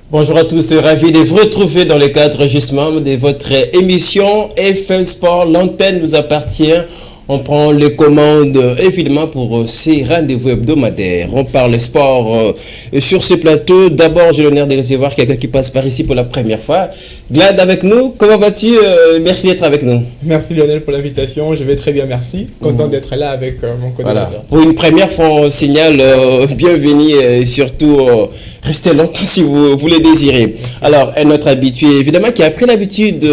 Bonjour à tous, ravi de vous retrouver dans le cadre justement de votre émission FM Sport. L'antenne nous appartient. On prend les commandes évidemment pour ces rendez-vous hebdomadaires. On parle sport sur ce plateau. D'abord, j'ai l'honneur de recevoir quelqu'un qui passe par ici pour la première fois. Glad avec nous, comment vas-tu? Merci d'être avec nous. Merci Lionel pour l'invitation, je vais très bien, merci. Content d'être là avec mon collègue. Voilà. Pour une première fois, on signale bienvenue et surtout restez longtemps si vous le désirez. Alors, un autre habitué, évidemment, qui a pris l'habitude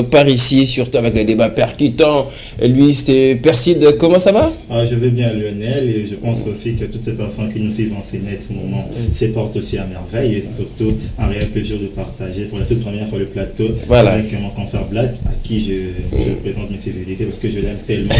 par ici, surtout avec les débats percutants. Lui, c'est Perside. Comment ça va? Je vais bien Lionel et je pense aussi que toutes ces personnes qui nous suivent en ce moment se portent aussi à merveille et surtout un réel plaisir de partager pour la toute première fois le plateau avec mon confrère Blad à qui je présente mes civilités parce que je l'aime tellement.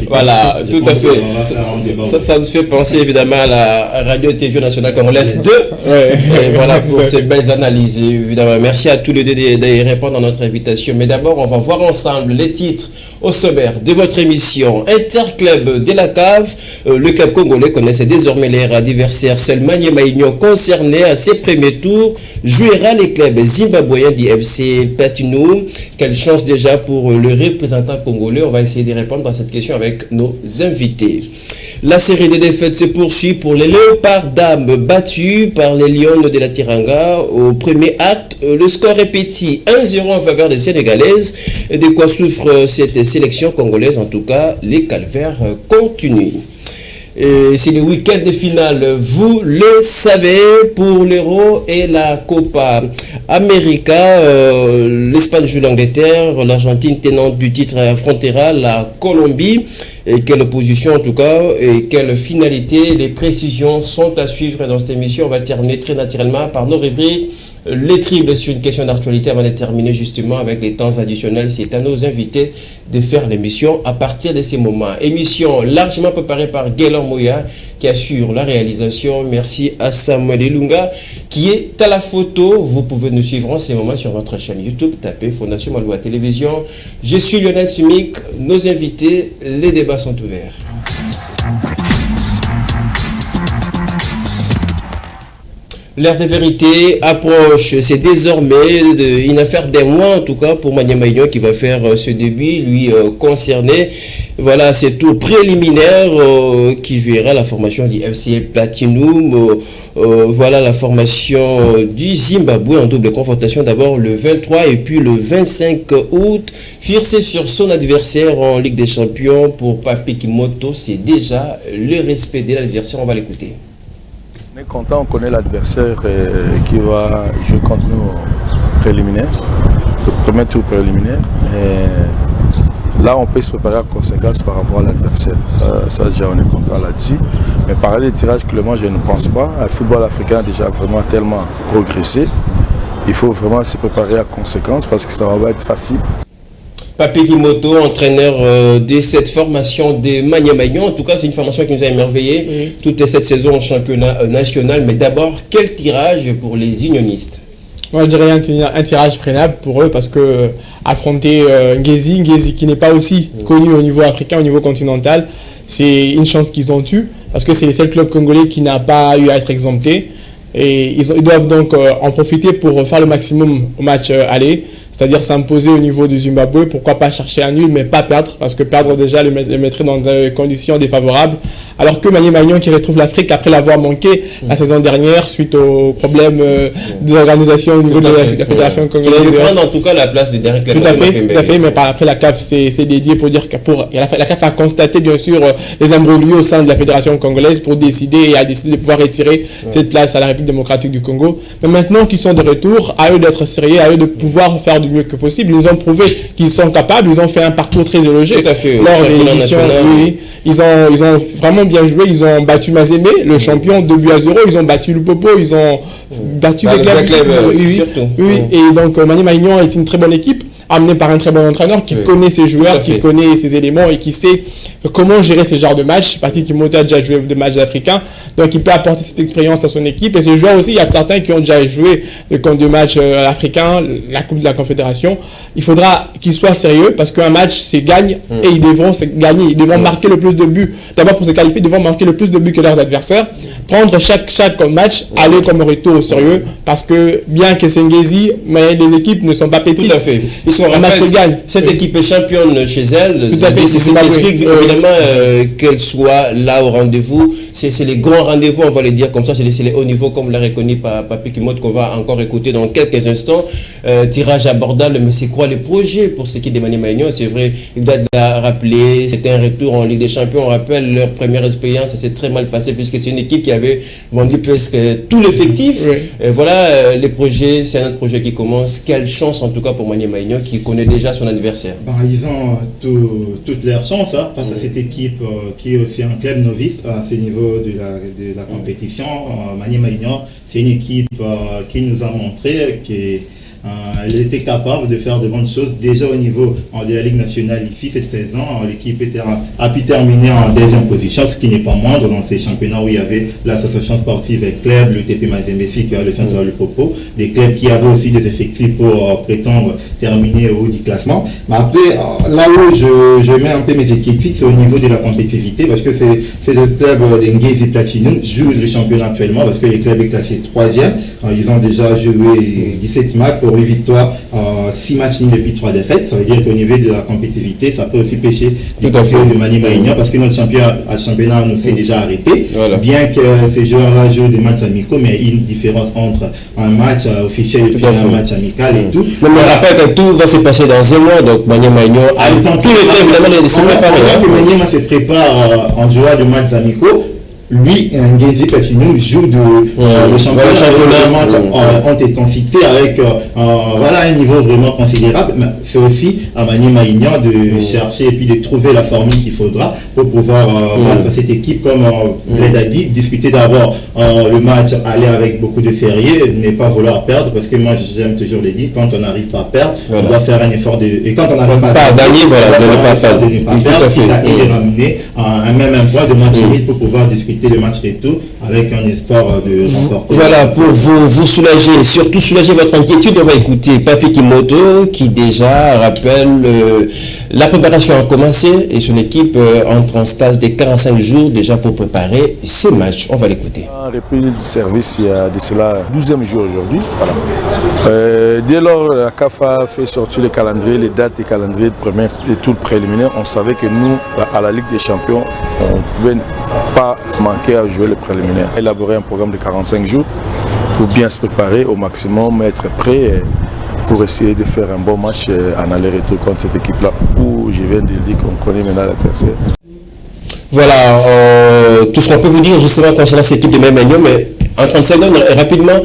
Voilà, tout à fait. Ça nous fait penser évidemment à la radio-télévision nationale congolaise 2. Et voilà pour ces belles analyses évidemment. Merci à tous les deux de répondre à notre invitation. Mais d'abord, on va voir ensemble les titres au sommaire de votre émission. Interclub de la cave, le club congolais connaissait désormais leur adversaire. Seul Maniema Union concerné à ses premiers tours jouera les clubs zimbabwéens du FC Platinum. Quelle chance déjà pour le représentant congolais? On va essayer de répondre à cette question avec nos invités. La série des défaites se poursuit pour les Léopards dames battus par les Lions de la Tiranga. Au premier acte, le score est petit, 1-0 en faveur des Sénégalaises. Et de quoi souffre cette sélection congolaise? En tout cas, les calvaires continuent. C'est le week-end de finale, vous le savez, pour l'Euro et la Copa América. L'Espagne joue l'Angleterre, l'Argentine tenante du titre affrontera la Colombie. Et quelle opposition en tout cas, et quelle finalité, les précisions sont à suivre dans cette émission. On va terminer très naturellement par nos rubriques. Les triples sur une question d'actualité avant de terminer justement avec les temps additionnels. C'est à nos invités de faire l'émission à partir de ces moments. Émission largement préparée par Guélan Moya qui assure la réalisation. Merci à Samuel Ilunga qui est à la photo. Vous pouvez nous suivre en ces moments sur notre chaîne YouTube. Tapez Fondation Maloua Télévision. Je suis Lionel Sumik. Nos invités, les débats sont ouverts. L'heure de vérité approche, c'est désormais une affaire d'un mois en tout cas pour Maniema Union qui va faire ce début, lui concerné. Voilà, c'est tout préliminaire qui jouera la formation du FC Platinum. Voilà la formation du Zimbabwe en double confrontation d'abord le 23 et puis le 25 août. Fiercé sur son adversaire en Ligue des Champions pour Papi Kimoto, c'est déjà le respect de l'adversaire, on va l'écouter. On est content, on connaît l'adversaire qui va jouer contre nous au préliminaire, le premier tour préliminaire. Et là, on peut se préparer à conséquence par rapport à l'adversaire. Ça déjà, on est content là-dessus. Mais parler des tirages, Clément, je ne pense pas. Le football africain a déjà vraiment tellement progressé. Il faut vraiment se préparer à conséquence parce que ça va pas être facile. Papi Kimoto, entraîneur de cette formation de Maniema Union. En tout cas, c'est une formation qui nous a émerveillé toute cette saison au championnat national. Mais d'abord, quel tirage pour les unionistes? Moi, je dirais un tirage préalable pour eux parce que affronter Ngezi qui n'est pas aussi connu au niveau africain, au niveau continental, c'est une chance qu'ils ont eue parce que c'est le seul club congolais qui n'a pas eu à être exempté. Et ils doivent donc en profiter pour faire le maximum au match aller. C'est-à-dire s'imposer au niveau du Zimbabwe, pourquoi pas chercher un nul, mais pas perdre, parce que perdre déjà le mettrait dans des conditions défavorables. Alors que Maniema Union qui retrouve l'Afrique après l'avoir manqué la saison dernière suite aux problèmes des organisations au niveau de la Fédération congolaise. Qui prendre en tout cas la place de Derek Lemon. Tout à fait, mais après la CAF c'est dédié pour dire que la CAF a constaté bien sûr les imbroglios au sein de la Fédération congolaise pour décider et a décidé de pouvoir retirer cette place à la République démocratique du Congo. Mais maintenant qu'ils sont de retour, à eux d'être sérieux, à eux de pouvoir faire du mieux que possible. Ils nous ont prouvé qu'ils sont capables, ils ont fait un parcours très élogieux. Tout à fait. Lors de l'édition, ils ont vraiment bien joué, ils ont battu Mazembe, le champion 2-0, ils ont battu Lupopo, ils ont battu les clubs. Et donc Maniema Union est une très bonne équipe, amenée par un très bon entraîneur qui connaît ses joueurs, qui connaît ses éléments et qui sait comment gérer ce genre de match. Patrick Kimoto a déjà joué des matchs africains, donc il peut apporter cette expérience à son équipe. Et ces joueurs aussi, il y a certains qui ont déjà joué contre des matchs africains, la Coupe de la Confédération. Il faudra qu'ils soient sérieux parce qu'un match, c'est gagne et ils devront gagner. Ils devront marquer le plus de buts. D'abord, pour se qualifier, ils devront marquer le plus de buts que leurs adversaires. prendre chaque match, aller comme retour au sérieux, parce que bien que c'est Ngezi, mais les équipes ne sont pas petites. Tout à fait. Ils sont cette équipe est championne chez elle. C'est ce qui explique évidemment qu'elle soit là au rendez-vous. C'est les grands rendez-vous, on va les dire comme ça, c'est les hauts niveaux, comme l'a reconnu par Papi Kimote, qu'on va encore écouter dans quelques instants. Tirage abordable, mais c'est quoi les projets pour ce qui est des Maniema Union? C'est vrai, il doit l'a rappeler, c'était un retour en Ligue des Champions. On rappelle leur première expérience, ça s'est très mal passé puisque c'est une équipe qui avait vendu presque tout l'effectif. Oui. Voilà, les projets, c'est un autre projet qui commence. Quelle chance en tout cas pour Maniema Union qui connaît déjà son adversaire. Ils ont toutes leurs chances face à cette équipe qui est aussi un club novice à ce niveau de la compétition. Maniema Union, c'est une équipe qui nous a montré qu'elle était capable de faire de bonnes choses déjà au niveau de la Ligue nationale ici cette saison. L'équipe a pu terminer en deuxième position, ce qui n'est pas moindre dans ces championnats où il y avait l'association sportive et club, le TP Mazembe, le Centre Lupopo, des clubs qui avaient aussi des effectifs pour prétendre terminer au haut du classement. Mais après, là où je mets un peu mes équipes fixes, c'est au niveau de la compétitivité, parce que c'est le club d'Ngezi Platinum joue le championnat actuellement, parce que les clubs est classé 3e. Ils ont déjà joué 17 matchs pour 8 victoires, 6 matchs nuls et puis 3 défaites. Ça veut dire qu'au niveau de la compétitivité, ça peut aussi pêcher du côté de Maniema Union, parce que notre championnat nous fait déjà arrêter. Voilà. Bien que ces joueurs-là jouent des matchs amicaux, mais il y a une différence entre un match officiel et puis un match amical et tout. Mais on rappelle que tout va se passer dans un mois, donc Maniema Union a tous les temps évidemment de se préparer. Maniema se prépare en jouant de matchs amicaux. Lui, Ngezi Platinum joue le championnat. Les matchs ont été cités avec un niveau vraiment considérable. Mais c'est aussi à Maniema Union de chercher et puis de trouver la formule qu'il faudra pour pouvoir battre cette équipe. Comme Bled a dit, discuter d'abord le match, aller avec beaucoup de sérieux, ne pas vouloir perdre, parce que moi j'aime toujours le dire, quand on n'arrive pas à perdre, on doit faire un effort et quand on n'arrive pas à gagner, de ne pas perdre, et de ramener un point de match limite pour pouvoir discuter le match retour avec un espoir de remporter. Voilà, pour vous soulager, surtout soulager votre inquiétude, on va écouter Papi Kimoto qui déjà rappelle la préparation a commencé et son équipe entre en stage de 45 jours déjà pour préparer ces matchs. On va l'écouter. On a repris du service il y a de cela 12e jour aujourd'hui. Voilà. Dès lors, la CAF a fait sortir les calendriers, les dates des calendriers de tout le préliminaire. On savait que nous, à la Ligue des Champions, on ne pouvait pas manquer à jouer les préliminaires. Élaborer un programme de 45 jours pour bien se préparer au maximum, être prêt pour essayer de faire un bon match en aller-retour contre cette équipe-là où je viens de dire qu'on connaît maintenant l'adversaire. Voilà, tout ce qu'on peut vous dire justement concernant cette équipe de Maniema Union, mais en 30 secondes, rapidement,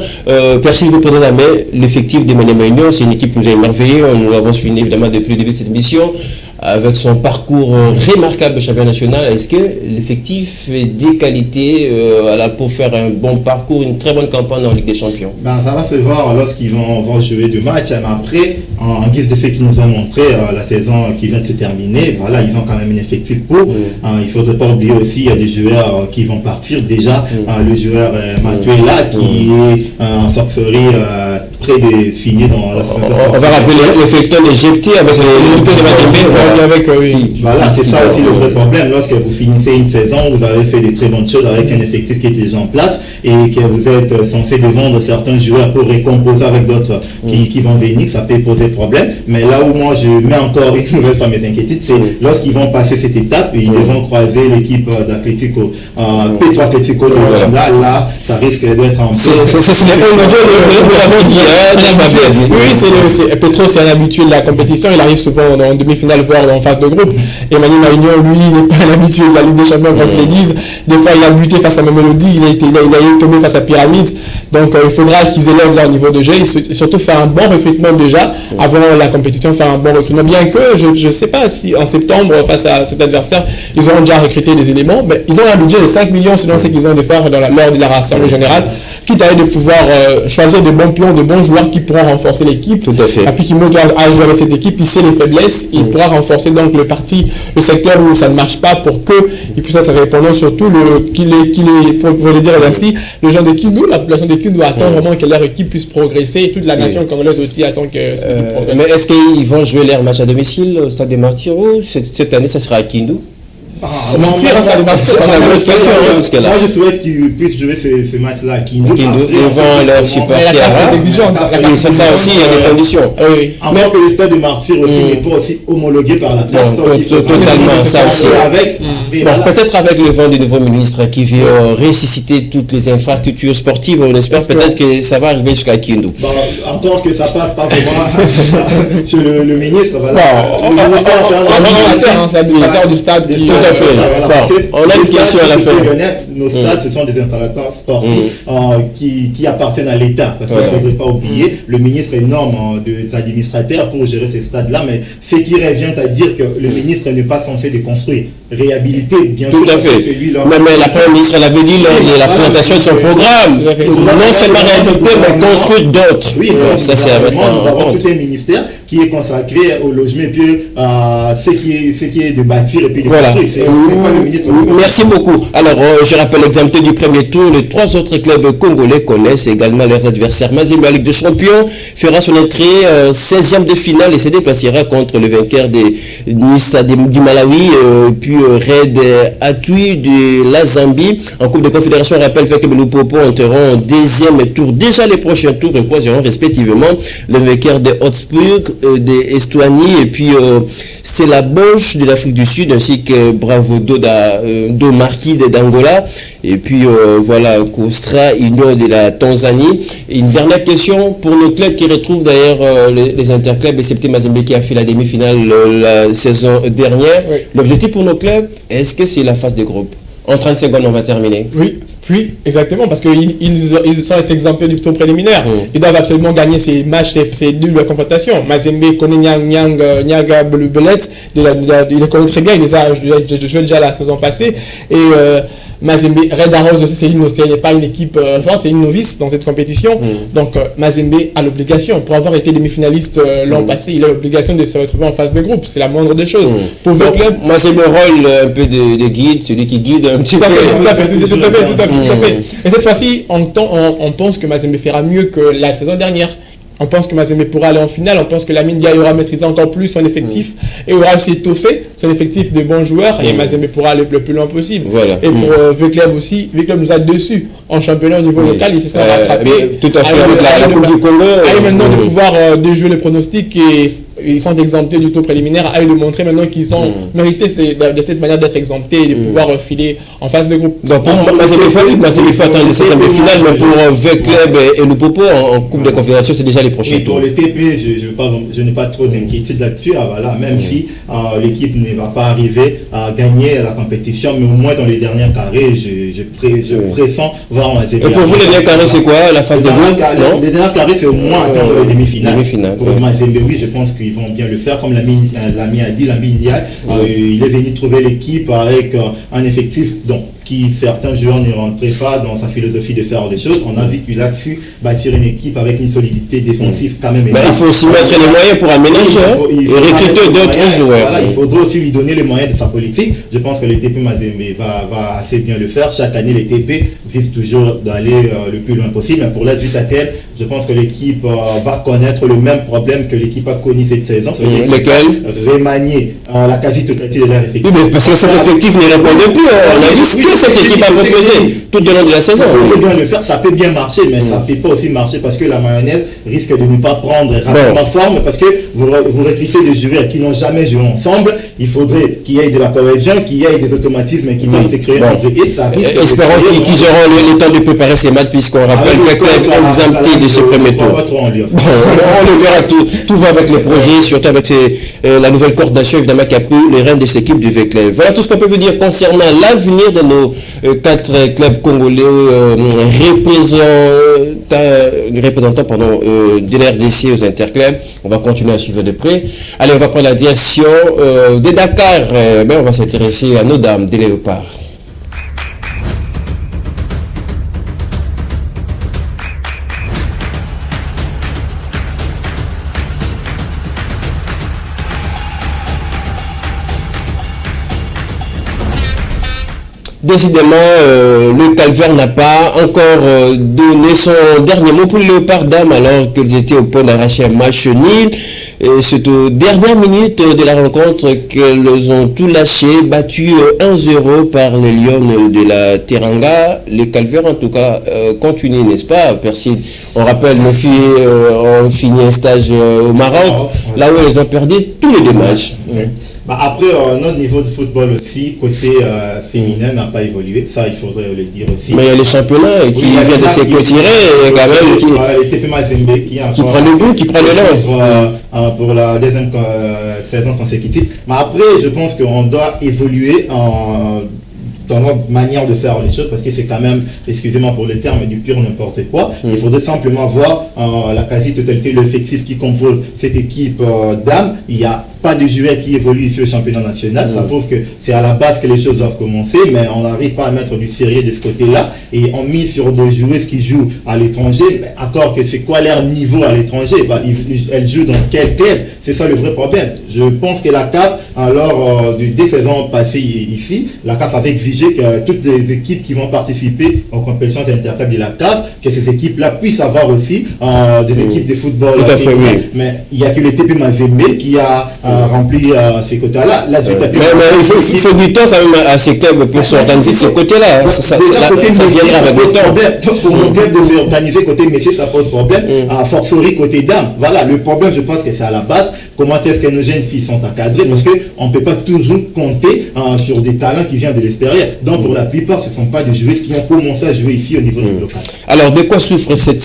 Persil, vous prenez la main, l'effectif de Maniema Union, c'est une équipe qui nous a émerveillés, nous l'avons suivi évidemment depuis le début de cette émission, avec son parcours remarquable de champion national. Est-ce que l'effectif est des qualités pour faire un bon parcours, une très bonne campagne en Ligue des Champions? Ça va se voir lorsqu'ils vont jouer deux matchs, mais après, en guise de ce qu'ils nous ont montré la saison qui vient de se terminer, voilà, ils ont quand même un effectif pour. Il ne faudrait pas oublier aussi, il y a des joueurs qui vont partir. Déjà, le joueur Matuela qui est en sorcerie près de signer dans la saison. On va rappeler l'effectif de GFT avec Voilà, c'est ça aussi le vrai problème. Lorsque vous finissez une saison, vous avez fait de très bonnes choses avec un effectif qui est déjà en place et que vous êtes censé de vendre certains joueurs pour récomposer avec d'autres qui vont venir, ça peut poser problème. Mais là où moi je mets encore une nouvelle fois mes inquiétudes, c'est lorsqu'ils vont passer cette étape et ils devront croiser l'équipe d'Atlético, Petro Atlético de là, ça risque d'être en oui, Petro, c'est un habitué de la compétition, il arrive souvent en demi-finale, voire en phase de groupe. Et Maniema Union, lui, n'est pas un habitué de la Ligue des Champions, qu'on se les dise. Des fois, il a buté face à Mamelodi, il a tombé face à Pyramids. Donc, il faudra qu'ils élèvent leur niveau de jeu et surtout faire un bon recrutement déjà, avant la compétition, faire un bon recrutement. Bien que, je ne sais pas si en septembre, face à cet adversaire, ils auront déjà recruté des éléments, mais ils ont un budget de 5 millions selon ce qu'ils ont de faire lors de la rassemblée générale, quitte à de pouvoir choisir de bons pions, de bons joueurs qui pourront renforcer l'équipe. Tout à fait. Et puis Kimoto a joué avec cette équipe, il sait les faiblesses, il pourra renforcer donc le secteur où ça ne marche pas pour qu'il puisse être répondant, surtout pour le dire ainsi, le genre de Kindu, la population de Kindu attend vraiment que leur équipe puisse progresser et toute la nation congolaise aussi attend que cette équipe progresse. Mais est-ce qu'ils vont jouer leur match à domicile au stade des Martyrs? Cette année, ça sera à Kindu? Moi, je souhaite qu'ils puissent jouer ce match-là. Devant leurs supporters. Ça aussi, il y a des conditions. Encore que le stade de Martyr aussi n'est pas aussi homologué par la CAF. Totalement, ça aussi. Peut-être avec le vent du nouveau ministre qui veut ressusciter toutes les infrastructures sportives, on espère peut-être que ça va arriver jusqu'à Kindu. Encore que ça passe pas vraiment sur le ministre. C'est l'administrateur du stade qui... Tout à fait. On a une question à la fin. Nos stades, ce sont des installateurs sportifs qui appartiennent à l'État. Parce qu'il ne faudrait pas oublier, le ministre est norme des administrateurs pour gérer ces stades-là, mais ce qui revient à dire que le ministre n'est pas censé déconstruire, réhabiliter, bien sûr. Tout à fait. Mais la Première ministre, elle avait dit lors de la présentation de son programme, non seulement réhabiliter, mais construire d'autres. Oui, ça c'est à mettre en compte. Nous avons tout un ministère qui est consacré au logement et puis ce qui est de bâtir et puis de construire. C'est pas le ministre. Merci beaucoup. Alors, je rappelle l'exemple du premier tour. Les 3 autres clubs congolais connaissent également leurs adversaires. Mazembe, la Ligue des Champions, fera son entrée 16e de finale et se déplacera contre le vainqueur du Malawi, puis Red Atui de la Zambie. En Coupe de Confédération, on rappelle que le Popo entreront en 2e tour. Déjà, les prochains tours croiseront respectivement le vainqueur de Hotspur, de Estonie, et puis c'est la Boche de l'Afrique du Sud, ainsi que Bravo do Marquis d'Angola, et puis voilà, Kostra Union de la Tanzanie. Et une dernière question pour nos clubs qui retrouvent d'ailleurs les interclubs, et c'est Mazembe qui a fait la demi-finale la saison dernière. Oui. L'objectif pour nos clubs, est-ce que c'est la phase de groupe? En 30 secondes, on va terminer. Oui, exactement, parce qu'ils sont exemptés du tour préliminaire. Ils doivent absolument gagner ces matchs, ces doubles confrontations. Mazembe connaît Nyaga Belets, il les connaît très bien, il les a joué déjà la saison passée. Et Mazembe, Red Arrows aussi, c'est pas une équipe forte, c'est une novice dans cette compétition. Donc Mazembe a l'obligation, pour avoir été demi-finaliste l'an passé, il a l'obligation de se retrouver en phase de groupe. C'est la moindre des choses. Pour le club, Mazembe rôle un peu de guide, celui qui guide un petit peu. Tout à fait. Et cette fois-ci, on pense que Mazembe fera mieux que la saison dernière. On pense que Mazembe pourra aller en finale. On pense que Lamine Diaye aura maîtrisé encore plus son effectif et aura aussi étoffé son effectif de bons joueurs. Et Mazembe pourra aller le plus loin possible. Voilà. Et pour V-Club aussi, V-Club nous a déçus en championnat au niveau local. Ils se sont rattrapés. Tout à fait. Avec la Coupe du Congo. Et maintenant de pouvoir déjouer les pronostics et ils sont exemptés du tour préliminaire, à eux de montrer maintenant qu'ils ont mérité de cette manière d'être exemptés et de pouvoir filer en phase de groupe. Donc pour Mazembe faut attendre le 16e de finale, mais pour V-Club et le Popo en Coupe de Confédération, c'est déjà les prochains tours. Pour le TP, je n'ai pas trop d'inquiétude là-dessus. Voilà, même si l'équipe ne va pas arriver à gagner la compétition, mais au moins dans les derniers carrés, je pressens voir Mazembe. Et pour vous, les derniers carrés, c'est quoi? La phase de groupe? Les derniers carrés, c'est au moins attendre les demi-finales. Pour Mazembe, oui, je pense qu'ils vont bien le faire, comme l'ami a dit, Lamine Diaye, il est venu trouver l'équipe avec un effectif qui certains joueurs ne rentraient pas dans sa philosophie de faire des choses. On a vu qu'il a su bâtir une équipe avec une solidité défensive quand même énorme. Il faut aussi mettre les moyens pour aménager et recruter d'autres joueurs. Voilà, il faudra aussi lui donner les moyens de sa politique. Je pense que le TP Mazembe va assez bien le faire. Chaque année, les TP visent toujours d'aller le plus loin possible. Mais pour la suite à laquelle, je pense que l'équipe va connaître le même problème que l'équipe a connu cette saison. Lequel? Remanier la quasi-totalité de leur effectif. Oui, mais parce que cet effectif ne répondait plus. On a dit que cette équipe a proposé tout au long de la saison. Il faut bien le faire, ça peut bien marcher, mais ça ne peut pas aussi marcher parce que la mayonnaise risque de ne pas prendre rapidement forme, parce que vous recrutez des joueurs qui n'ont jamais joué ensemble. Il faudrait qu'il y ait de la cohésion, qu'il y ait des automatismes qui peuvent se créer entre eux. Et ça risque espérons qu'ils auront le temps de préparer ces matchs, puisqu'on rappelle que le club est exempté de ce premier tour. On le verra, tout va avec les projets, surtout avec la nouvelle coordination évidemment qui a pris les rênes de cette équipe du V-Club. Voilà tout ce qu'on peut vous dire concernant l'avenir de nos 4 clubs congolais représentants de l'RDC aux interclubs. On va continuer à suivre de près. Allez, on va prendre la direction de Dakar. On va s'intéresser à nos dames des léopards. décidément, le Calvaire n'a pas encore donné son dernier mot pour les Léopards Dames alors qu'ils étaient au point d'arracher un match nul. Et c'est aux dernières minutes de la rencontre qu'elles ont tout lâché, battu 1-0 par les Lions de la Teranga. Les Calvaires, en tout cas, continuent, n'est-ce pas, Percy? On rappelle, nos filles ont fini un stage au Maroc, là où elles ont perdu tous les deux matchs. Après, notre niveau de football aussi, côté féminin, n'a pas évolué. Ça, il faudrait le dire aussi. Mais il y a les championnats qui viennent de se clôturer, quand même. Les TP Mazembe qui prend le goût, qui prend le long. Pour la deuxième saison consécutive. Mais après, je pense qu'on doit évoluer dans notre manière de faire les choses, parce que c'est quand même, excusez-moi pour le terme, du pur n'importe quoi. Il faudrait simplement voir la quasi-totalité de l'effectif qui compose cette équipe dames. Il y a pas de joueurs qui évoluent ici au championnat national. Ça prouve que c'est à la base que les choses doivent commencer, mais on n'arrive pas à mettre du sérieux de ce côté-là. Et on mise sur des joueuses qui jouent à l'étranger. Mais encore que c'est quoi leur niveau à l'étranger? Elles jouent dans quel club? C'est ça le vrai problème. Je pense que la CAF, lors des saisons passées ici, la CAF avait exigé que toutes les équipes qui vont participer aux compétitions interclubs de la CAF, que ces équipes-là puissent avoir aussi des équipes de football. Mais il n'y a que le TP Mazembe qui a rempli ces quotas-là. Mais il faut du temps quand même à ces clubs pour s'organiser de ce côté-là. Ça viendra avec le temps. Pour le club de s'organiser côté métier, ça pose problème. A fortiori côté dames. Voilà, le problème, je pense que c'est à la base. Comment est-ce que nos jeunes filles sont encadrées? Parce qu'on ne peut pas toujours compter sur des talents qui viennent de l'extérieur. Donc pour la plupart, ce ne sont pas des joueuses qui ont commencé à jouer ici au niveau local. Alors de quoi souffre cette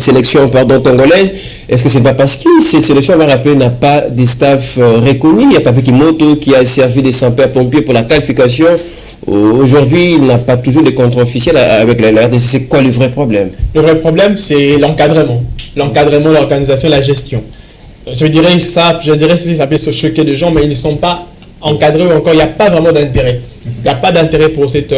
sélection congolaise? Est-ce que c'est pas parce que cette sélection, on va rappeler, n'a pas des staffs reconnus? Il y a Papi Kimoto qui a servi des sapeurs-pompiers pour la qualification. Aujourd'hui, il n'a pas toujours de contrat officiel avec la RDC. C'est quoi le vrai problème? Le vrai problème, c'est l'encadrement. L'encadrement, l'organisation, la gestion. Je dirais ça peut se choquer des gens, mais ils ne sont pas encadrés encore. Il n'y a pas vraiment d'intérêt. Il n'y a pas d'intérêt pour cette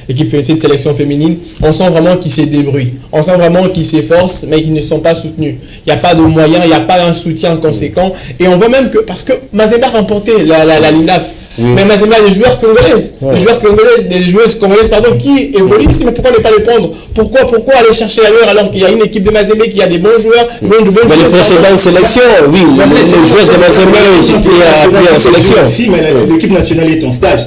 équipe, cette sélection féminine. On sent vraiment qu'ils se débrouillent. On sent vraiment qu'ils s'efforcent, mais qu'ils ne sont pas soutenus. Il n'y a pas de moyens, il n'y a pas un soutien conséquent. Et on voit même que, parce que Mazembe a remporté la LINAF, mais Mazembe a des joueurs congolaises, des joueuses congolaises, qui évoluent ici, mais pourquoi ne pas les prendre? Pourquoi aller chercher ailleurs alors qu'il y a une équipe de Mazembe qui a des bons joueurs, de bons joueurs. Les précédentes sélections, oui, les joueurs de Mazembe qui ont pris en sélection. Si, mais l'équipe nationale est en stage.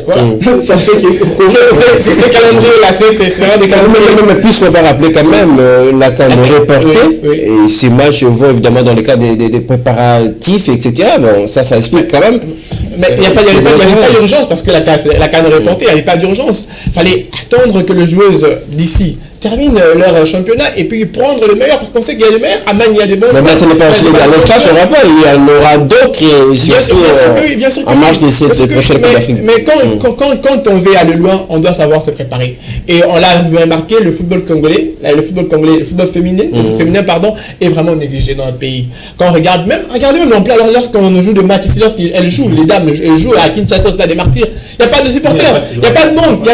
Ça fait que c'est ce calendrier-là, c'est vraiment des calendriers. Mais puisqu'on va rappeler quand même la CAN reportée, et ces matchs vont évidemment dans le cadre des préparatifs, etc. Bon, ça explique quand même. Mais il n'y avait pas d'urgence parce que la CAN reportée, il n'y avait pas d'urgence. Il fallait attendre que les joueuses d'ici terminent leur championnat et puis prendre le meilleur, parce qu'on sait qu'il y a le meilleur. À Magne, il y a des bons joueurs. Mais ce n'est pas aussi dans l'instant, je rappelle, il y en aura d'autres en marge de cette prochaine Coupe d'Afrique. Mais quand on veut aller loin, on doit savoir se préparer. Et on l'a remarqué, le football congolais, le football féminin, est vraiment négligé dans notre pays. Quand on regarde, regardez même l'ampleur, lorsqu'on joue de matchs ici, lorsqu'elles jouent, les dames, elles jouent à Kinshasa, au Stade des Martyrs, il n'y a pas de supporters, il n'y a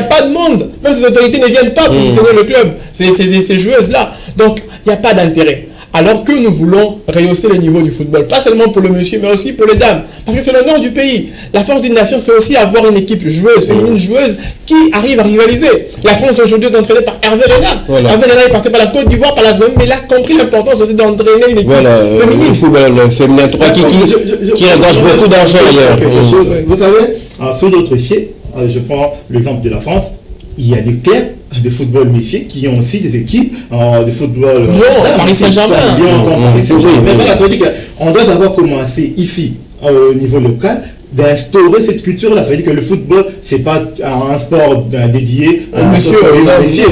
pas de monde, même ces autorités ne viennent pas pour soutenir le club, ces joueuses-là. Donc, il n'y a pas d'intérêt. Alors que nous voulons rehausser le niveau du football, pas seulement pour le monsieur, mais aussi pour les dames. Parce que c'est l'honneur du pays. La force d'une nation, c'est aussi avoir une équipe joueuse, féminine joueuse, qui arrive à rivaliser. La France aujourd'hui est entraînée par Hervé Renard. Hervé Renard est passé par la Côte d'Ivoire, par la zone, mais il a compris l'importance aussi d'entraîner une équipe féminine. Le football féminin 3 qui engage beaucoup d'argent ailleurs. Vous savez, sur d'autres dossiers, je prends l'exemple de la France, il y a des clubs de football métier qui ont aussi des équipes de football. Paris Saint-Germain. Mais voilà, ça veut dire qu'on doit d'abord commencer ici, au niveau local, d'instaurer cette culture-là. Ça veut dire que le football, c'est pas un sport dédié à monsieur.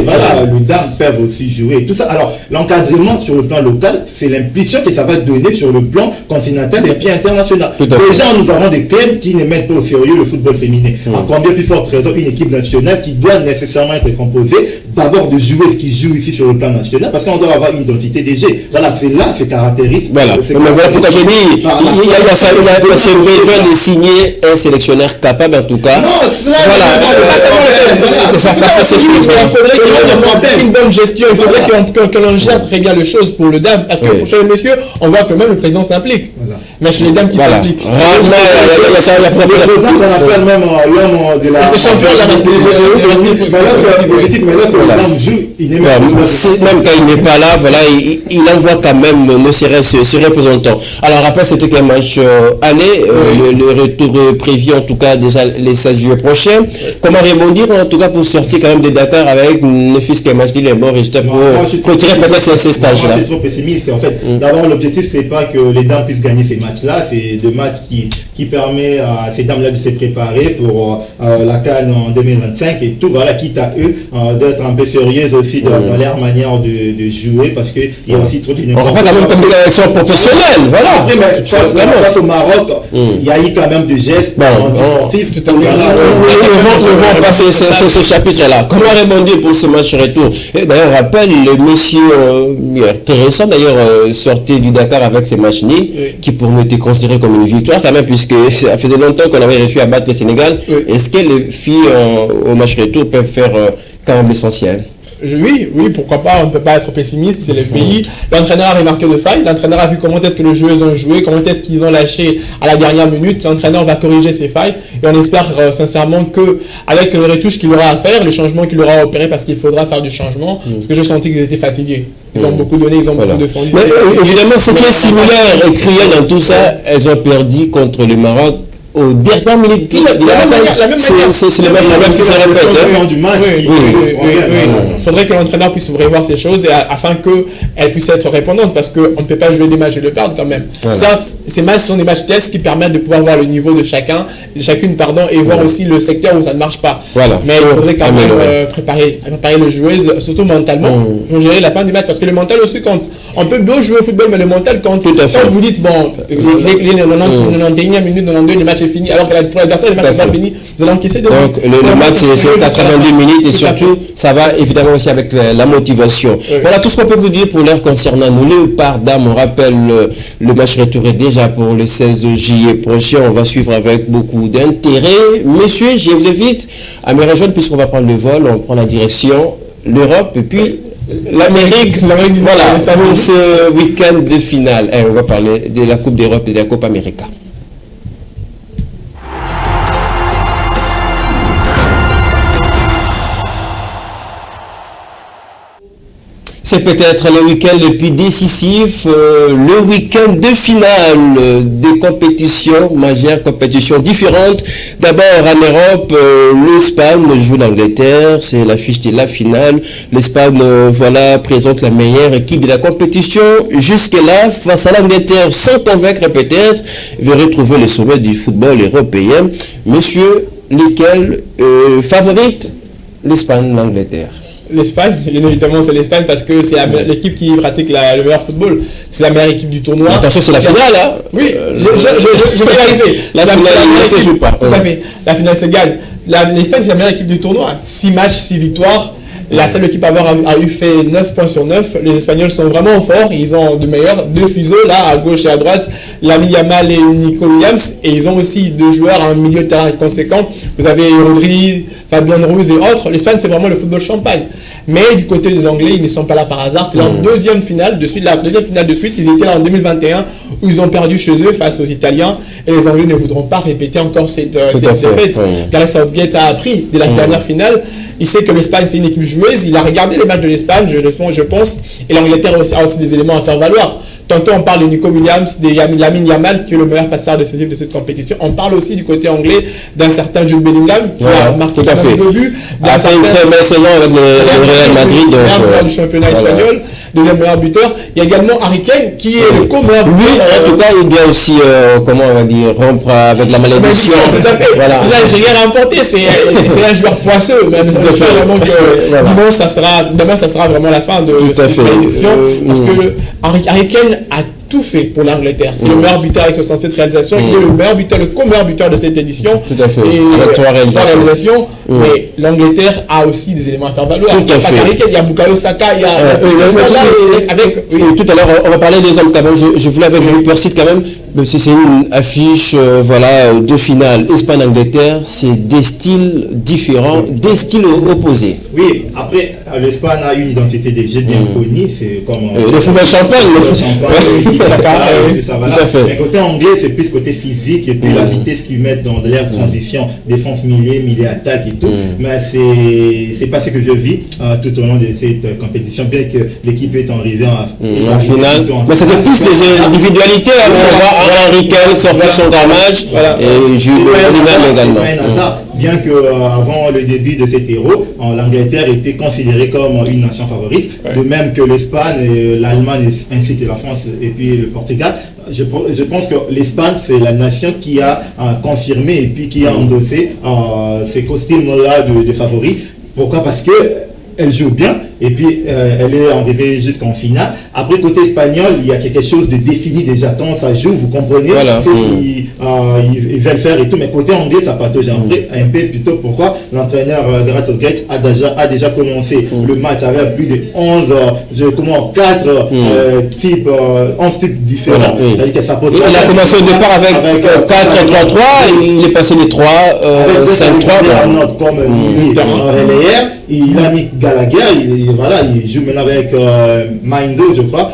Voilà, les dames peuvent aussi jouer. Tout ça. Alors, l'encadrement sur le plan local, c'est l'impression que ça va donner sur le plan continental et puis international. Déjà, nous avons des clubs qui ne mettent pas au sérieux le football féminin. À combien plus forte raison une équipe nationale qui doit nécessairement être composée d'abord de joueuses qui jouent ici sur le plan national, parce qu'on doit avoir une identité des jeux. Voilà, c'est là, c'est caractéristique. Voilà. Mais voilà pourquoi je dis, il y a besoin de signer est un sélectionneur capable en tout cas. Non, voilà. Il faudrait qu'il y ait une bonne gestion. Il faudrait que l'on gère très bien les choses pour le dame. Parce que chez les messieurs, on voit que même le président s'implique. Mais chez les dames qui s'impliquent. Le président qu'on appelle même l'homme de la. Le champion de la masculinité. Mais lorsque le dame joue, il n'est même quand il n'est pas là, voilà, il envoie quand même ne serait-ce ses représentants. Alors après, c'était qu'un match aller, le retour prévu en tout cas déjà les 16 juillet prochain. Comment rebondir en tout cas pour sortir quand même de Dakar avec ne fût-ce qu'un match il est mort et juste pour tirer peut-être ces stages-là. Moi, je suis trop pessimiste. En fait, d'abord, l'objectif, c'est pas que les dames puissent gagner ces matchs-là, c'est de matchs qui permet à ces dames-là de se préparer pour la CAN en 2025 et tout, voilà, quitte à eux d'être un peu sérieuses aussi dans leur manière de jouer parce qu'il y a aussi trop d'innovation. On parle quand même comme une élection professionnelle, voilà. Après, mais face au Maroc, il y a eu quand même des gestes anti-sportifs. Tout à fait. Nous allons passer ce chapitre-là. Comment rebondir pour ce match retour? Et d'ailleurs, on rappelle, le monsieur intéressant d'ailleurs sorti du Dakar avec ses matchs nuls, qui pour nous était considéré comme une victoire quand même, puisque ça faisait longtemps qu'on avait réussi à battre le Sénégal. Est-ce que les filles au match retour peuvent faire quand même l'essentiel? Oui, pourquoi pas, on ne peut pas être pessimiste, c'est le pays. L'entraîneur a remarqué de failles, l'entraîneur a vu comment est-ce que les joueuses ont joué, comment est-ce qu'ils ont lâché à la dernière minute, l'entraîneur va corriger ces failles et on espère sincèrement que avec le retouche qu'il aura à faire, le changement qu'il aura à opérer parce qu'il faudra faire du changement, parce que je sentis qu'ils étaient fatigués. Ils ont beaucoup donné, ils ont beaucoup défendu. Mais évidemment, ce qui est similaire et cruel dans tout ça, elles ont perdu contre le Maroc. Aux dernières minutes, c'est le même qui se répète. Du match. Il faudrait que l'entraîneur puisse revoir ces choses afin qu'elles puissent être répondantes parce qu'on ne peut pas jouer des matchs et le perdre quand même. Certes, ces matchs sont des matchs tests qui permettent de pouvoir voir le niveau de chacune, et voir aussi le secteur où ça ne marche pas. Mais il faudrait quand même préparer les joueuses, surtout mentalement, pour gérer la fin du match parce que le mental aussi compte. On peut bien jouer au football, mais le mental compte. Quand vous dites, bon, les 91e minute, 92, le match est fini, alors que pour l'adversaire, le match n'est pas fini, vous allez encaisser de donc le match c'est 90 minutes et surtout ça va évidemment aussi avec la motivation. Voilà tout ce qu'on peut vous dire pour l'heure concernant nous. Léopard Dames, on rappelle le match retour est déjà pour le 16 juillet prochain, on va suivre avec beaucoup d'intérêt. Messieurs, je vous invite à me rejoindre puisqu'on va prendre le vol, on prend la direction l'Europe et puis l'Amérique, voilà, pour ce week-end de finale. On va parler de la Coupe d'Europe et de la Coupe América. C'est peut-être le week-end le plus décisif, le week-end de finale des compétitions majeures, compétitions différentes. D'abord en Europe, l'Espagne joue l'Angleterre, c'est l'affiche de la finale. L'Espagne, présente la meilleure équipe de la compétition. Jusque-là, face à l'Angleterre, sans convaincre peut-être, veut retrouver le sommet du football européen. Messieurs, lesquels favorites l'Espagne, l'Angleterre? L'Espagne, bien évidemment, c'est l'Espagne parce que c'est l'équipe qui pratique le meilleur football. C'est la meilleure équipe du tournoi. Attention, c'est la finale, hein? Oui, je vais y arriver. La finale ne se joue pas. Tout à fait. La finale se gagne. L'Espagne, c'est la meilleure équipe du tournoi. 6 matchs, 6 victoires. La seule équipe à avoir eu fait 9 points sur 9. Les Espagnols sont vraiment forts. Ils ont de meilleurs 2 fuseaux, là, à gauche et à droite. Lamine Yamal et Nico Williams. Et ils ont aussi 2 joueurs à un milieu de terrain conséquent. Vous avez Rodri, Fabien Ruiz et autres. L'Espagne, c'est vraiment le football champagne. Mais du côté des Anglais, ils ne sont pas là par hasard. C'est leur deuxième finale de suite. La deuxième finale de suite, ils étaient là en 2021 où ils ont perdu chez eux face aux Italiens. Et les Anglais ne voudront pas répéter encore cette défaite. Gareth Southgate a appris de la dernière finale. Il sait que l'Espagne, c'est une équipe joueuse. Il a regardé les matchs de l'Espagne, je pense. Et l'Angleterre a aussi des éléments à faire valoir. Tantôt, on parle de Nico Williams, de Lamine Yamal, qui est le meilleur passeur décisif de cette compétition. On parle aussi du côté anglais d'un certain Jude Bellingham, qui a marqué 2 buts. Après une très belle saison avec le Real Madrid. Meilleur joueur du championnat espagnol, deuxième meilleur buteur. Il y a également Harry Kane, qui est le co-meilleur buteur. Lui, en tout cas, il doit aussi, rompre avec la malédiction. Tout à fait. Voilà. L'Algérie a remporté, c'est un joueur poisseux. Même vraiment que demain, ça sera vraiment la fin de cette compétition. Parce que Harry Kane a tout fait pour l'Angleterre. C'est le meilleur buteur avec 67 réalisations. Il est le meilleur buteur, le co-meilleur buteur de cette édition. Tout à fait. Et avec 3 réalisations. Mais l'Angleterre a aussi des éléments à faire valoir. Tout à fait. Il y a Bukayo Saka, il y a tout à l'heure, on va parler des hommes quand même. Je voulais avec vous, Percy, quand même. C'est une affiche, de finale. Espagne-Angleterre, c'est des styles différents, des styles opposés. Oui, après, l'Espagne a une identité de jeu bien connue, c'est comme... le football champagne. Tout à fait. Mais côté anglais, c'est plus côté physique et puis la vitesse qu'ils mettent dans l'air transition, défense milieu attaque et tout. Mais c'est pas ce que je vis tout au long de cette compétition, bien que l'équipe est arrivée en finale. Mais c'était plus des individualités. Henry Kane sorti son grand match et Jules Bellingham également. Bien qu'avant le début de cet Euro, l'Angleterre était considérée comme une nation favorite, de même que l'Espagne, l'Allemagne ainsi que la France et puis le Portugal. Je pense que l'Espagne, c'est la nation qui a confirmé et puis qui a endossé ces costumes-là de favoris. Pourquoi? Parce que elle joue bien et puis elle est arrivée jusqu'en finale. Après, côté espagnol, il y a quelque chose de défini déjà quand ça joue, vous comprenez ils veulent faire et tout, mais côté anglais, ça patauge un peu plutôt. Pourquoi? L'entraîneur Gareth Southgate a déjà commencé le match avec plus de 11 types différents. C'est-à-dire que ça pose il a commencé au départ avec 4-3-3, il est passé les 3, 5-3. Comme relayeur, il a mis Gallagher, il joue maintenant avec Maindo, je crois.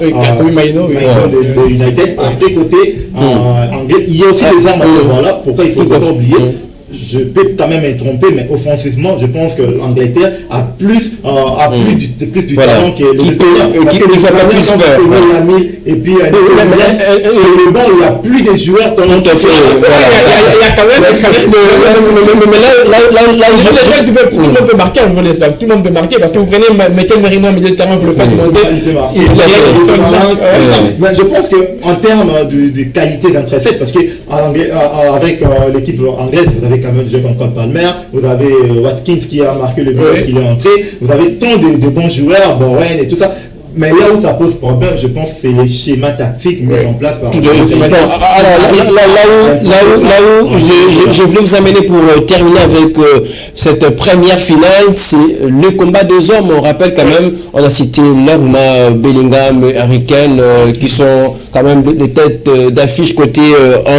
Maindo de United. Après, côté anglais, il y a aussi des armes à ce pourquoi il ne faut pas oublier. Je peux quand même me tromper, mais offensivement, je pense que l'Angleterre a plus du talent que les Espagnols. Et puis, le banc, il y a plus de joueurs talentueux. Il y a quand même tout le monde peut marquer en Espagne. Tout le monde peut marquer parce que vous prenez Mikel Merino au milieu de terrain, vous le faites monter. Mais je pense qu'en termes de qualités intrinsèques, parce qu'avec l'équipe anglaise, vous avez quand même des joueurs comme Palmer, vous avez Watkins qui a marqué le but qu'il est entré, vous avez tant de bons joueurs, Bowen et tout ça. Mais là où ça pose problème, je pense que c'est les schémas tactiques mis en place par... Là où je voulais vous amener pour terminer avec cette première finale, c'est le combat des hommes. On rappelle quand même, on a cité Laguna, Bellingham, Harry Kane, qui sont quand même des têtes d'affiche côté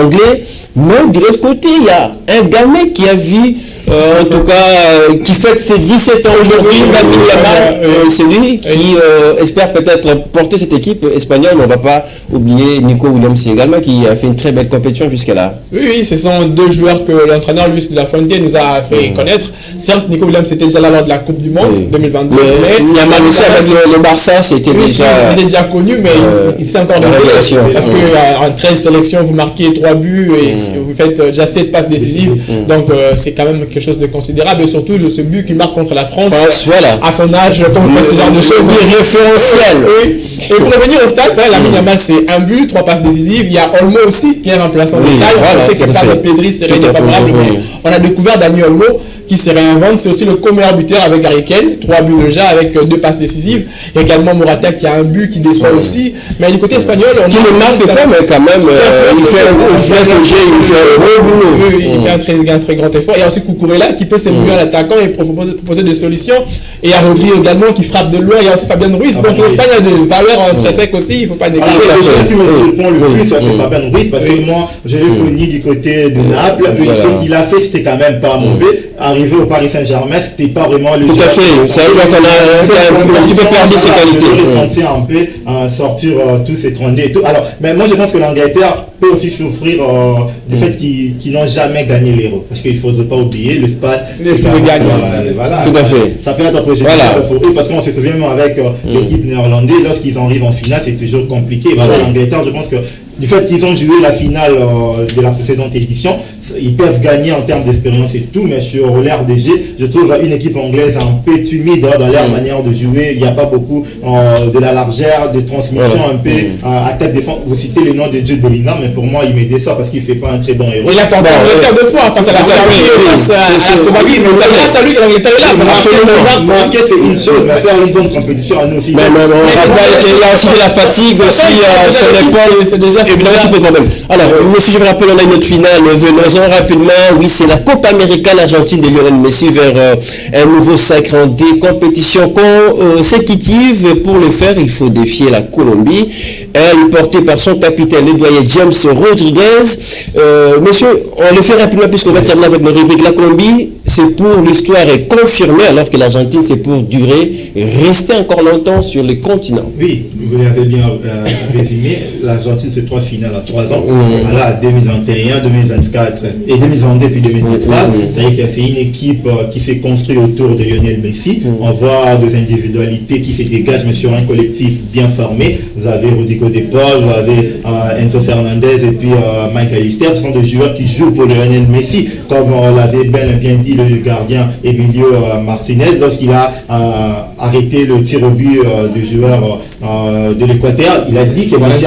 anglais. Mais de l'autre côté, il y a un gamin qui a vu... en tout cas, qui fête ses 17 ans aujourd'hui, c'est lui qui espère peut-être porter cette équipe espagnole. On ne va pas oublier Nico Williams également, qui a fait une très belle compétition jusqu'à là. Oui, ce sont deux joueurs que l'entraîneur Luis de la Fuente nous a fait connaître. Certes, Nico Williams était déjà là lors de la Coupe du Monde 2022. Mais il y a mal aussi avec le Barça, c'était déjà... Il est déjà connu, mais il s'est encore révélation. Parce qu'en 13 sélections, vous marquez 3 buts et vous faites déjà 7 passes décisives. Donc, c'est quand même quelque chose de considérable, et surtout ce but qu'il marque contre la France à son âge, comme vous faites ce genre de choses. Référentiel. Et pour revenir au stade, Lamine Yamal, c'est un but, 3 passes décisives. Il y a Olmo aussi qui est remplaçant de taille. On sait que pas de Pedri serait défavorable, mais on a découvert Dani Olmo qui se réinvente. C'est aussi le co-meilleur buteur avec Harry Kane, 3 buts déjà avec 2 passes décisives. Il y a également Morata qui a un but qui déçoit aussi. Mais du côté espagnol, qui ne marque pas, mais quand même, il fait un gros boulot. Il fait un très grand effort. Il y a aussi Cucurella qui peut s'émouiller à l'attaquant et proposer des solutions. Et il y a Rodri également qui frappe de loin. Il y a aussi Fabien Ruiz. Donc l'Espagne a des valeurs intrinsèques aussi. Il ne faut pas négliger. Ce qui me surprend le plus, c'est Fabien Ruiz, parce que moi, je l'ai connu du côté de Naples. Ce qu'il a fait, c'était quand même pas mauvais. Arrivé au Paris Saint-Germain, c'était pas vraiment le... Tout à fait, c'est un joueur qu'on a un petit peu perdu ses qualités. Ressentir un peu, sortir tous ces trondés et tout. Alors, mais moi je pense que l'Angleterre peut aussi souffrir du fait qu'ils n'ont jamais gagné l'Euro. Parce qu'il ne faudrait pas oublier, l'Espagne... C'est l'esprit de gagnant. Voilà, tout à fait. Ça peut être préjudiciable pour eux, parce qu'on se souvient même avec l'équipe néerlandaise, lorsqu'ils arrivent en finale, c'est toujours compliqué. Voilà, l'Angleterre, je pense que du fait qu'ils ont joué la finale de la précédente édition, ils peuvent gagner en termes d'expérience et tout, mais sur l'air des jeux, je trouve une équipe anglaise un peu timide dans leur manière de jouer. Il n'y a pas beaucoup de la largeur, de transmission un peu attaque-défense. Vous citez le nom de Jude Bellingham, mais pour moi, il met ça parce qu'il ne fait pas un très bon héros. Il a perdu l'Angleterre 2 fois face à la Serbie, face à Slovaquie, mais grâce à lui que l'Angleterre est là. Marquer, c'est une chose, mais faire une bonne compétition à nous aussi. Il y a aussi de la fatigue aussi sur l'épaule, c'est déjà évidemment un petit peu de problème. Alors, aussi, je vous rappelle, on a une autre finale. Venons-en rapidement. Oui, c'est la Copa América, l'Argentine de Lionel Messi vers un nouveau sacre en des compétitions consécutives. Pour le faire, il faut défier la Colombie. porté par son capitaine, le doyen James Rodriguez. Monsieur, on le fait rapidement puisqu'on va terminer avec nos rubriques. La Colombie, c'est pour l'histoire est confirmée, alors que l'Argentine, c'est pour durer et rester encore longtemps sur le continent. Oui, vous l'avez bien résumé. L'Argentine, c'est 3 finales à 3 ans. Voilà, 2021, 2024 et 2022 puis 2023. C'est-à-dire que c'est une équipe qui s'est construite autour de Lionel Messi. On voit des individualités qui se dégagent, mais sur un collectif bien formé. Vous avez Rodrigo De Paul, vous avez Enzo Fernandez et puis Mike Allister. Ce sont des joueurs qui jouent pour Lionel Messi, comme l'avait bien dit le gardien Emilio Martinez lorsqu'il a arrêté le tir au but du joueur de l'Équateur. Il a dit que Messi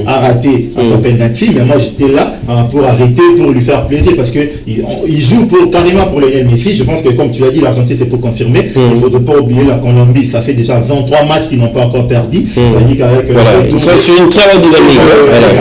a raté son penalty, mais moi j'étais là pour arrêter, pour lui faire plaisir, parce que il joue carrément pour Lionel Messi. Je pense que, comme tu l'as dit, l'Argentine c'est pour confirmer. Il ne faut pas oublier la Colombie, ça fait déjà 23 matchs qu'ils n'ont pas encore perdu. C'est-à-dire qu'avec ils sont sur une très bonne dynamique.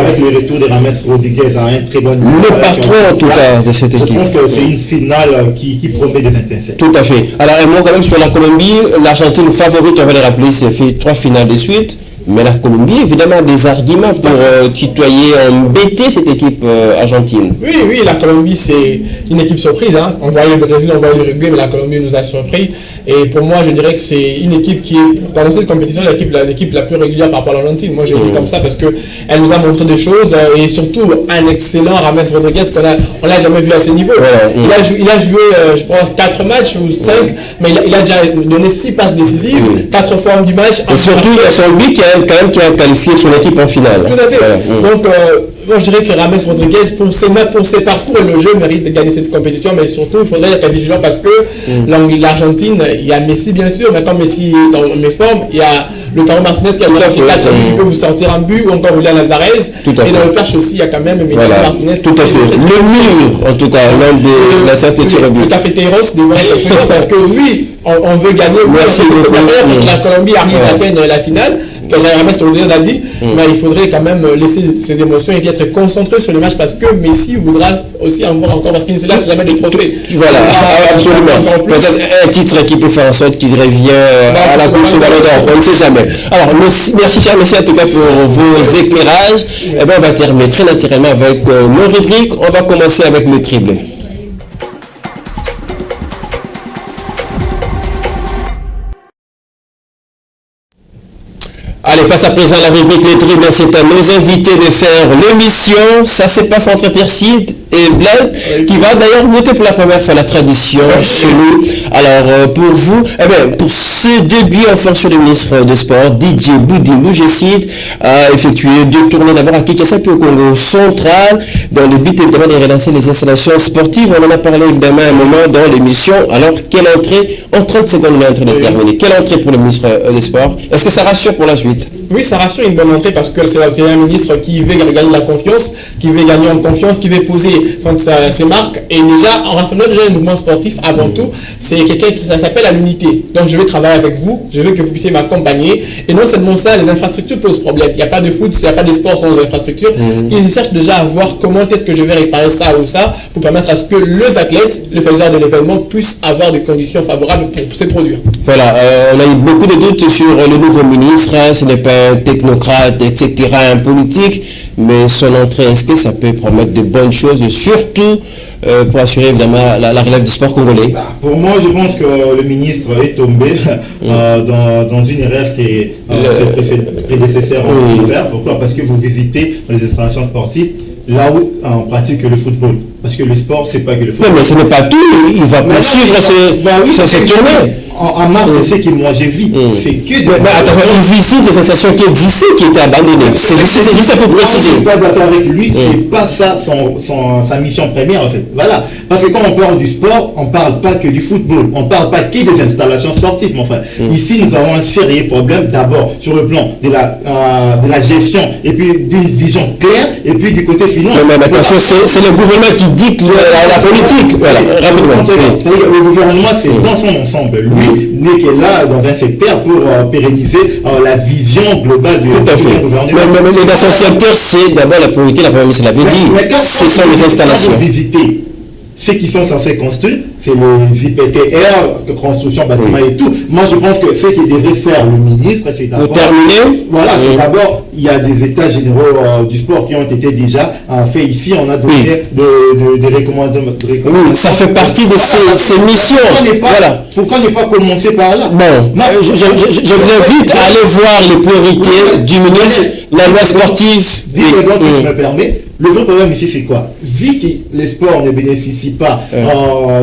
Avec le retour de James Rodriguez à un très bon niveau. Le patron en tout cas de cette équipe. Je pense que c'est une finale qui promet des étincelles. Tout à fait. Alors, un mot quand même sur la Colombie. L'Argentine favorite, on va les rappeler, c'est fait 3 finales de suite. Mais la Colombie, évidemment, des arguments pour tutoyer, embêter cette équipe argentine. Oui, la Colombie, c'est une équipe surprise. On voyait le Brésil, on voyait l'Uruguay, mais la Colombie nous a surpris. Et pour moi, je dirais que c'est une équipe qui est, dans cette compétition, l'équipe la plus régulière par rapport à l'Argentine. Moi, je le dis comme ça parce qu'elle nous a montré des choses et surtout un excellent James Rodriguez qu'on l'a jamais vu à ce niveau. Il a joué, je pense, 4 matchs ou 5, mais il a déjà donné 6 passes décisives, 4 formes du match. Et surtout, il y a son but qui a qualifié son équipe en finale. Tout à fait. Donc, moi, je dirais que James Rodriguez, pour ses parcours et le jeu, mérite de gagner cette compétition, mais surtout, il faudrait être vigilant parce que l'Argentine, il y a Messi, bien sûr, mais quand Messi est en méforme, il y a le Taro Martinez qui a fait 4 buts, qui peut vous sortir un but, ou encore Julian Alvarez. Et dans le perche aussi, il y a quand même Emiliano Martinez. Tout à fait. Le mur, en tout cas, l'un de la séance de tir au but. Le Cafeteros devant être parce que oui, on veut gagner. Merci beaucoup. La Colombie arrive à atteindre la finale. Que James Rodriguez a dit, mais il faudrait quand même laisser ses émotions et être concentré sur le match parce que Messi voudra aussi en voir encore parce qu'il ne lâche jamais de trophée. Voilà, absolument. Peut-être un titre qui peut faire en sorte qu'il revient à la course au Ballon d'Or, on ne sait jamais. Alors, merci cher Messi en tout cas pour vos éclairages. Et bien, on va terminer très naturellement avec nos rubriques. On va commencer avec le triplé. Allez, passe à présent la rubrique Les Dribbles. C'est à nos invités de faire l'émission. Ça se passe entre Pierre Sid et Blad, qui va d'ailleurs goûter pour la première fois la tradition chez nous. Alors, pour vous, pour ce début en fonction du ministre des Sports, DJ Boudimou, je cite, a effectué 2 tournées d'abord à Kinshasa puis au Congo central, dans le but évidemment de relancer les installations sportives. On en a parlé évidemment à un moment dans l'émission. Alors, quelle entrée, en 30 secondes, on est en train de terminer. Quelle entrée pour le ministre des Sports? Est-ce que ça rassure pour la suite? Oui, ça rassure une bonne entrée parce que c'est un ministre qui veut gagner la confiance, qui veut gagner en confiance, qui veut poser ses marques. Et déjà, en rassemblant déjà un mouvement sportif, avant tout, c'est quelqu'un qui s'appelle à l'unité. Donc, je vais travailler avec vous, je veux que vous puissiez m'accompagner. Et non seulement ça, les infrastructures posent problème. Il n'y a pas de foot, il n'y a pas de sport sans infrastructures. Ils cherchent déjà à voir comment est-ce que je vais réparer ça ou ça pour permettre à ce que les athlètes, le faiseur de l'événement, puissent avoir des conditions favorables pour se produire. Voilà, on a eu beaucoup de doutes sur le nouveau ministre. Ce n'est pas un technocrate, etc., un politique, mais son entrée inscrite, ça peut promettre de bonnes choses, surtout pour assurer évidemment la relève du sport congolais. Pour moi, je pense que le ministre est tombé dans une erreur que ses prédécesseurs ont pu faire. Pourquoi? Parce que vous visitez les installations sportives là où on pratique le football. Parce que le sport, c'est pas que le football. Non, mais ce n'est pas tout. Il va poursuivre cette tournée. En marge de ce que moi j'ai vu, c'est que des... Mais attends, il visite des installations qui existaient, qui étaient abandonnées. C'est juste pour préciser. Je ne suis pas d'accord avec lui, c'est pas ça sa mission première en fait. Voilà. Parce que quand on parle du sport, on ne parle pas que du football, on ne parle pas que des installations sportives, mon frère. Ici, nous avons un sérieux problème, d'abord sur le plan de la gestion, et puis d'une vision claire, et puis du côté financier. Mais attention, c'est le gouvernement qui dicte la politique. Voilà, rapidement. Le gouvernement, c'est dans son ensemble. Lui n'est que là dans un secteur pour pérenniser la vision globale du gouvernement. Mais dans son secteur, c'est d'abord la priorité, la première ministre l'avait dit. Ce sont les installations. Quand vous visitez ceux qui sont censés construire, c'est le VPTR, construction, bâtiment et tout. Moi, je pense que ce qui devrait faire le ministre, c'est d'abord... Pour terminer, voilà, c'est d'abord, il y a des états généraux du sport qui ont été déjà faits ici. On a donné des recommandations. Oui, ça fait partie de ces missions. Pourquoi ne pas commencer par là? Bon, je vous invite à aller voir les priorités du ministre, la loi sportive. Si tu me permets, le vrai problème ici, c'est quoi? Vu que les sports ne bénéficient pas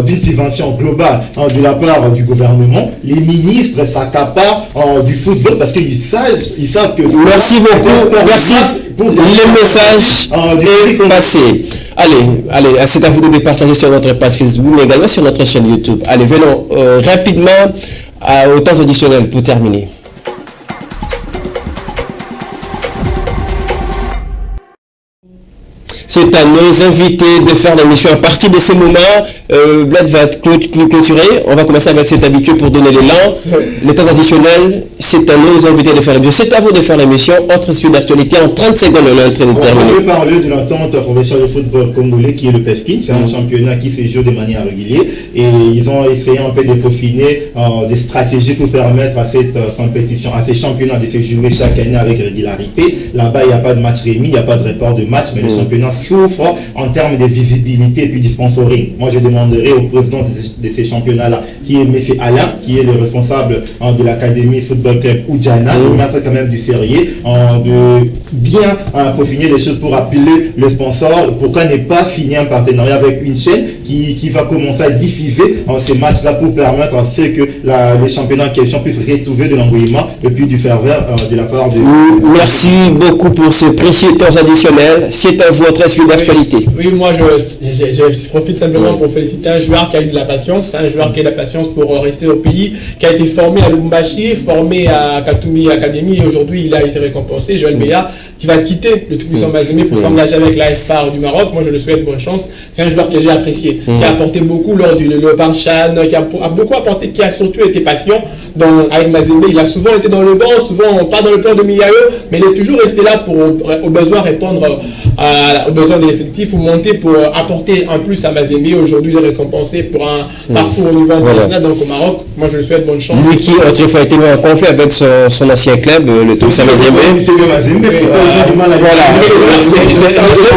d'une subvention globale de la part du gouvernement, les ministres s'accaparent du football parce qu'ils savent que... Merci beaucoup. Merci. Le message est passé. Allez, c'est à vous de départager sur notre page Facebook, mais également sur notre chaîne YouTube. Allez, venons rapidement au temps additionnel pour terminer. C'est à nos invités de faire l'émission. À partir de ce moment, Bled va clôturer. On va commencer avec cet habitude pour donner l'élan. Les temps additionnels, c'est à nos invités de faire l'émission. C'est à vous de faire l'émission. Autre sujet d'actualité, en 30 secondes, on est en train de terminer. On peut parler de l'entente professionnelle de football congolais qui est le PEFKIN. C'est un championnat qui se joue de manière régulière. Et ils ont essayé un peu de peaufiner des stratégies pour permettre à cette compétition, à ces championnats de se jouer chaque année avec régularité. Là-bas, il n'y a pas de match remis, il n'y a pas de report de match, mais le championnat souffre en termes de visibilité et puis du sponsoring. Moi, je demanderai au président de ces championnats-là, qui est M. Alain, qui est le responsable de l'Académie Football Club Oudjana, de mettre quand même du sérieux, de bien peaufiner les choses pour appeler le sponsor. Pourquoi ne pas signer un partenariat avec une chaîne qui va commencer à diffuser ces matchs-là pour permettre à ce que le championnat en question puisse retrouver de l'engouement et puis du ferveur de la part de... Merci beaucoup pour ce précieux temps additionnel. C'est à votre suite d'actualité. Oui, moi je profite simplement pour féliciter un joueur qui a eu de la patience, un joueur qui a de la patience pour rester au pays, qui a été formé à Lubumbashi, formé à Katumbi Academy et aujourd'hui il a été récompensé, Joël Meya, qui va quitter le Tout-Puissant Mazembe pour s'engager avec l'AS FAR du Maroc. Moi je le souhaite bonne chance. C'est un joueur que j'ai apprécié, qui a apporté beaucoup lors du Leopard Chan, qui a beaucoup apporté, qui a surtout été patient avec Mazembe. Il a souvent été dans le banc, souvent pas dans le plan de Miyayo, mais il est toujours resté là pour au besoin répondre aux besoins de l'effectif ou monter pour apporter un plus à Mazembe. Aujourd'hui, il est récompensé pour un parcours au niveau international, donc au Maroc. Moi, je lui souhaite bonne chance. Lui qui autrefois été en conflit avec son ancien club, le Tout-Puissant Mazembe. Voilà.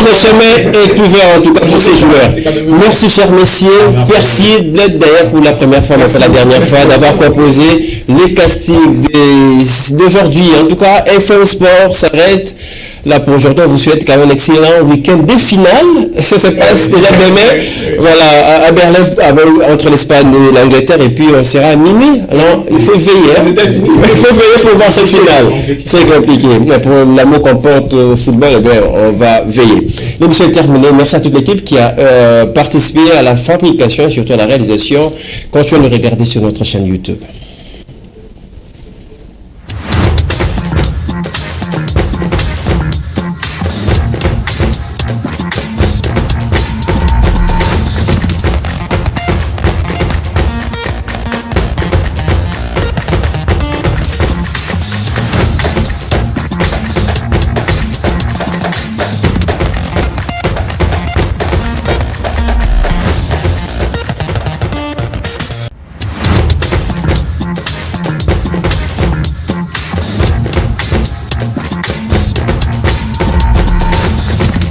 Le chemin est ouvert en tout cas pour ces joueurs. Merci, chers messieurs. Merci, Bled, d'ailleurs, pour la première fois, mais pas la dernière fois, d'avoir composé les castings d'aujourd'hui. En tout cas, FM Sport s'arrête là pour aujourd'hui. On vous souhaite quand même un excellent week-end de finale. Ça se passe déjà demain. Voilà, à Berlin, entre l'Espagne et l'Angleterre, et puis on sera à minuit. Alors, il faut veiller. Il faut veiller pour voir cette finale. Très compliqué. Mais pour l'amour qu'on porte au football, eh bien, on va veiller. L'émission est terminée. Merci à toute l'équipe qui a participé à la fabrication et surtout à la réalisation. Continuez à nous regarder sur notre chaîne YouTube.